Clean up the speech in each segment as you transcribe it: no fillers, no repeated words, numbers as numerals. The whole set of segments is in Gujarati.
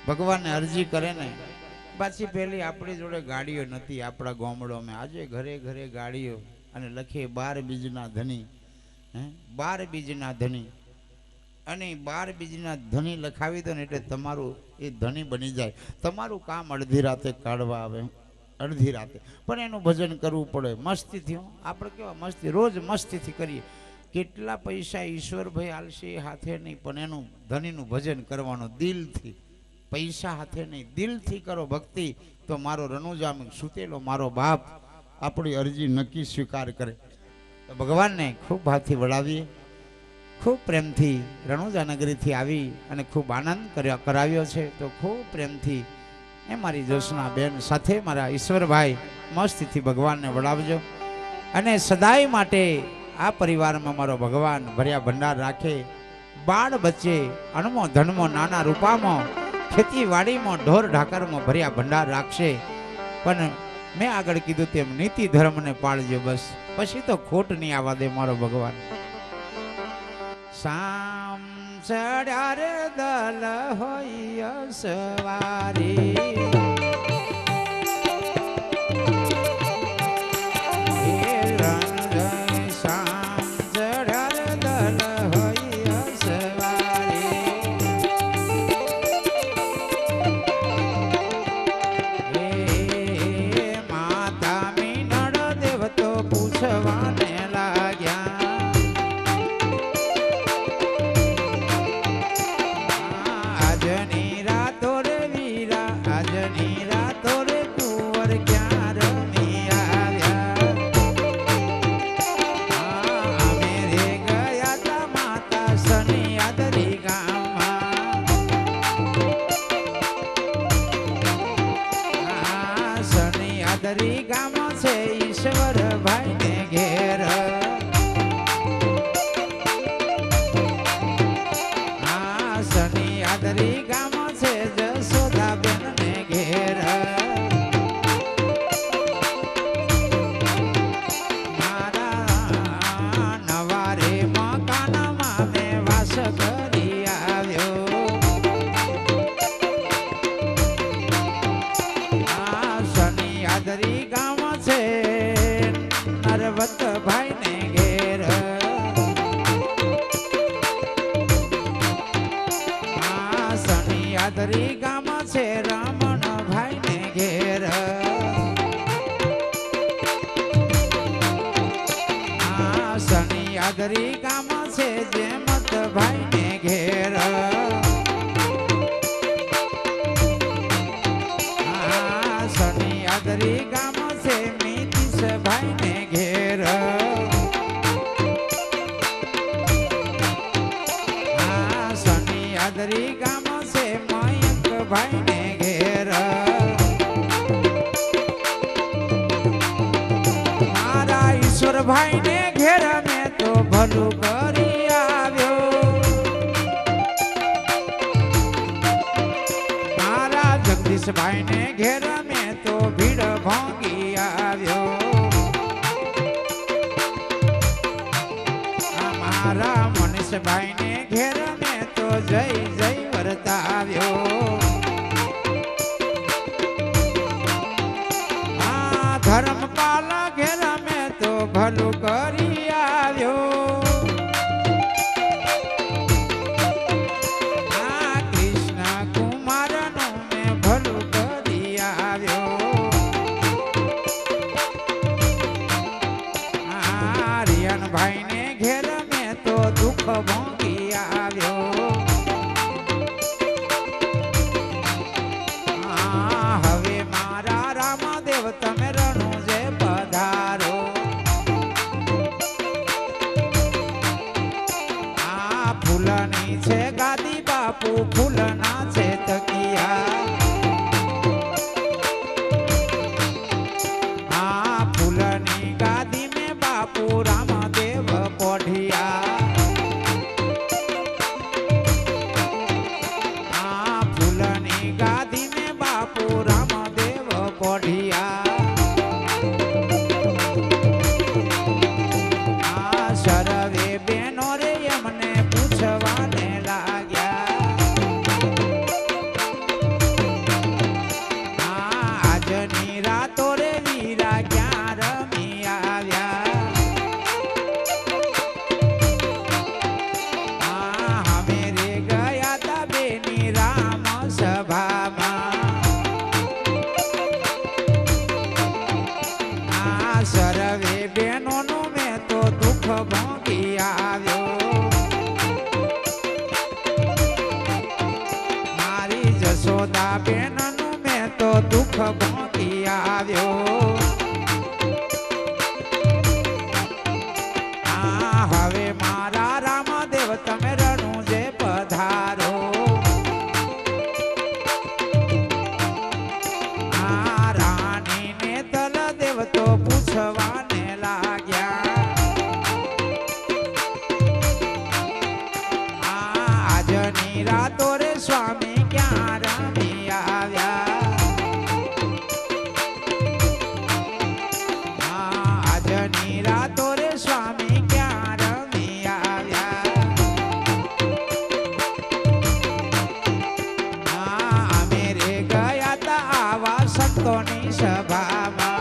ભગવાનને અરજી કરે ને પાછી પેલી આપણી જોડે ગાડીઓ નથી આપણા ગામડામાં આજે ઘરે ઘરે ગાડીઓ અને લખે 12 બીજના ધની 12 બીજના ધની અને 12 બીજના ધની લખાવી દો ને એટલે તમારું એ ધની બની જાય તમારું કામ અડધી રાતે કાઢવા આવે અડધી રાતે પણ એનું ભજન કરવું પડે મસ્તીથી આપણે કેવા મસ્તી રોજ મસ્તીથી કરીએ કેટલા પૈસા ઈશ્વરભાઈ આલશે એ હાથે નહીં પણ એનું ધનીનું ભજન કરવાનું દિલથી પૈસા હાથે નહીં દિલથી કરો ભક્તિ તો મારો રણુજામ સૂતેલો મારો બાપ આપણી અરજી નક્કી સ્વીકાર કરે તો ભગવાનને ખૂબ ભાવથી વડાવીએ ખૂબ પ્રેમથી રણુજા નગરીથી આવી અને ખૂબ આનંદ કરાવ્યો છે તો ખૂબ પ્રેમથી એ મારી જોશના બેન સાથે મારા ઈશ્વરભાઈ મસ્તીથી ભગવાનને વડાવજો અને સદાય માટે આ પરિવારમાં મારો ભગવાન ભર્યા ભંડાર રાખે બાળ બચ્ચે અણમો ધનમો નાના રૂપામાં ખેતીવાડીમાં ઢોર ઢાકરમાં ભર્યા ભંડાર રાખશે પણ મેં આગળ કીધું તેમ નીતિ ધર્મને પાળજો બસ પછી તો ખોટ નહીં આવવા દે મારો ભગવાન શામ ચડ્યા રે દલ હોય સવારી ભાઈ ને ઘેર મેં તો ભલું કરી આવ્યો મારા જગદીશભાઈ ને ઘેર મેં તો ભીડ ભાંગી આવ્યો મારા મનીષભાઈ ને ઘેર મેં તો જય જય વર્તાવ્યો ધર્મપાલ ઘેર મેં તો ભલું કરી આવ્યો કૃષ્ણ કુમારનું મેં ભલું કરી આવ્યો રિયનભાઈ ને ઘેર મેં તો દુઃખ ભોગી આવ્યો હવે મારા રામદેવ તમે રણુજે પધારો ફૂલની છે ગાદી બાપુ ફૂલના છે તકિયા ફૂલની ગાદી મેં બાપુ રામદેવ પોઢિયા ફૂલની ગાદી મેં બાપુ રામદેવ પોઢિયા સર્વે બેનો રે એમને પૂછવાને લાગ્યા યશોદા બેનનું મેં તો દુઃખ ભોગી આવ્યો. હવે મારા રામદેવ તમે રણું જે પધારો. રાણીને તલદેવ તો પૂછવાને લાગ્યા. આજની રાતો રે સ્વામી ક્યાં રમી આવ્યા. આજની રાતો રે સ્વામી ક્યાં રમી આવ્યા. અમે રે ગયા તા આવા સંતોની સભામાં.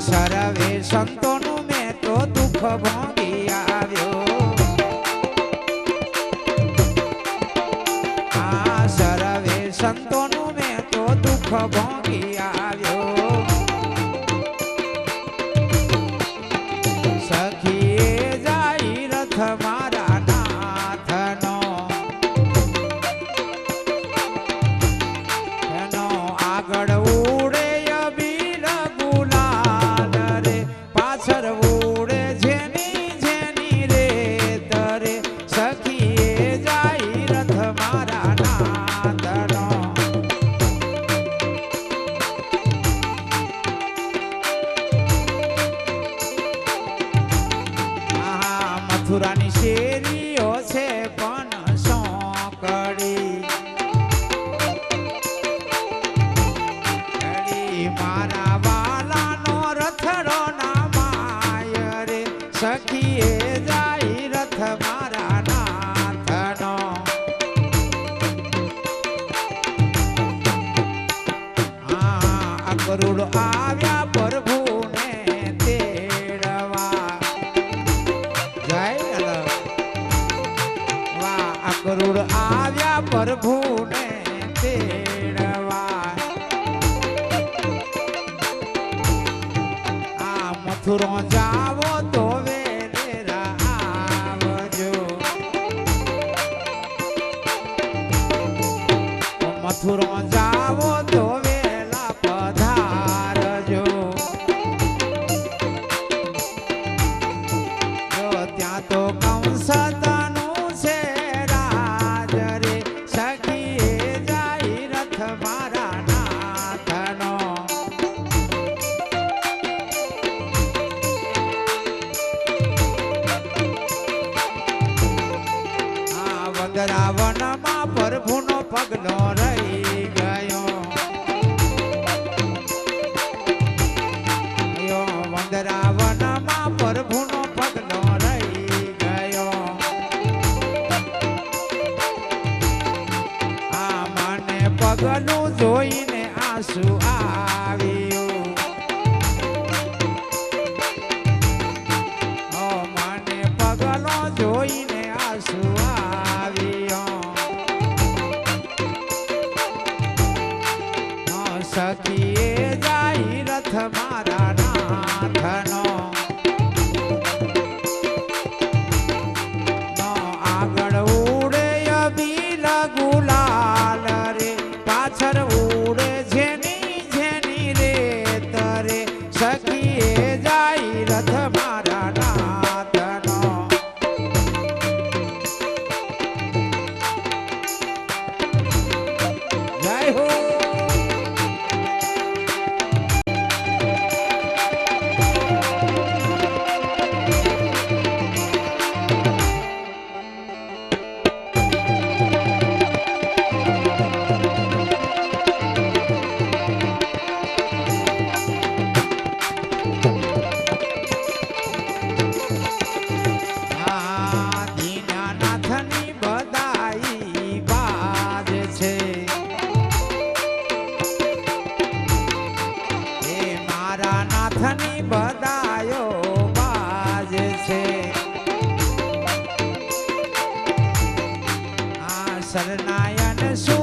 સર્વે સંતોનું મેં તો દુઃખ ભોગી આવ્યો. સર્વે સંતોનું મેં તો દુઃખ ભોગી આવ્યો. સખીએ જાય રથ મારા નાથનો. એનો આગળ ઉડે અબીલ ગુલાલ રે, પાછળ ઉડે જેની જેની રે તરે. સખીએ જાય રથ મારા નાથનો. મથુરાની શેરીઓ છે પણ સોંકડી. મારા વાલાનો રથડો ના માય રે. સખીએ જાય રથ મારા નાથનો. ગરુડ આવ્યા પ્રભુને તેડવા. ગરુડ આવ્યા પ્રભુને તેડવા. મથુરો જાવો તો વેલેરા આવજો. મથુરો જાવો તો વેલા પધારજો. ત્યાં તો કંસ વનમાં પ્રભુનો પગલો રહી ગયો. વંદરાવનમાં પ્રભુનો પગલો રહી ગયો. મને પગલું જોઈને આંસુ આવ્યું. મને પગલો જોઈને આંસુ સખીએ જાય રથ મારા નાથનો. આગળ ઉડે અબીલ ગુલાલ રે, પાછળ ઉડે જેની જેની રે તરે. સખીએ જાય રથ મારા નાથનો. જય હો. નાથની બધાયો બાજે છે. આ શરણ